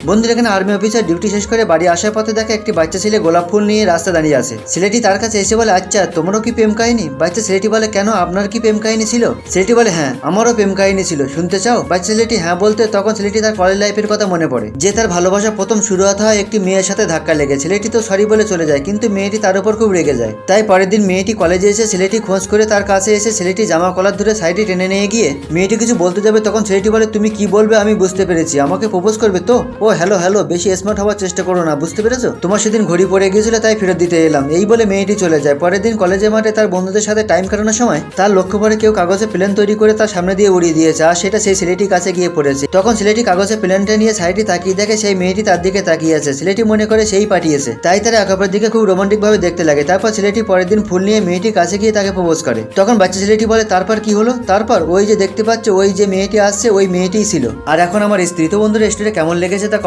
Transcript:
বন্ধুরা এখানে army officer duty শেষ করে বাড়ি আসার পথে দেখে একটি বাচ্চা ছেলে গোলাপ ফুল নিয়ে রাস্তা দাঁড়িয়ে আছে। ছেলেটি তার কাছে এসে বলে, আচ্ছা তোমারও কি প্রেম কাহিনী? বাচ্চা ছেলেটি বলে, কেন আপনার কি প্রেম কাহিনী ছিল? ছেলেটি বলে, হ্যাঁ আমারও প্রেম কাহিনী ছিল, শুনতে চাও? বাচ্চা ছেলেটি হ্যাঁ বলতে তখন ছেলেটি তার কলেজ লাইফের কথা মনে পড়ে, যে তার ভালোবাসা প্রথম শুরুয়াত হয় একটি মেয়ের সাথে ধাক্কা লেগে। ছেলেটি তো সরি বলে চলে যায়, কিন্তু মেয়েটি তার উপর খুব রেগে যায়। তাই পরের দিন মেয়েটি কলেজে এসে ছেলেটি খোঁজ করে তার কাছে এসে ছেলেটি জামা কলার ধরে সাইডে টেনে নিয়ে গিয়ে মেয়েটি কিছু বলতে যাবে, তখন ছেলেটি বলে, তুমি কি বলবে আমি বুঝতে পেরেছি, আমাকে প্রপোজ করবে তো? ও হ্যালো হ্যালো, বেশি স্মার্ট হওয়ার চেষ্টা করো না, বুঝতে পেরেছো? তোমার সেদিন ঘড়ি পড়ে গিয়েছিল তাই ফেরত দিতে এলাম। এই বলে মেয়েটি চলে যায়। পরের দিন কলেজের মাঠে তার বন্ধুদের সাথে টাইম কাটানোর সময় তার লক্ষ্য পড়ে কেউ কাগজে প্লেন তৈরি করে তার সামনে দিয়ে উড়িয়ে দিয়েছে, আর সেটা সেই ছেলেটির কাছে গিয়ে পড়েছে। তখন ছেলেটি কাগজে প্লেনটা নিয়ে সাইডে তাকিয়ে দেখে সেই মেয়েটি তার দিকে তাকিয়ে আছে। ছেলেটি মনে করে সেই পাঠিয়েছে, তাই তারা একাপের দিকে খুব রোমান্টিক ভাবে দেখতে লাগে। তারপর ছেলেটি পরের দিন ফুল নিয়ে মেয়েটির কাছে গিয়ে তাকে প্রপোজ করে। তখন বাচ্চা ছেলেটি বলে, তারপর কি হলো? তারপর ওই যে দেখতে পাচ্ছ ওই যে মেয়েটি আসছে ওই মেয়েটিই ছিল, আর এখন আমার স্ত্রী। তো বন্ধুরা স্টোরিটা কেমন লেগেছে তা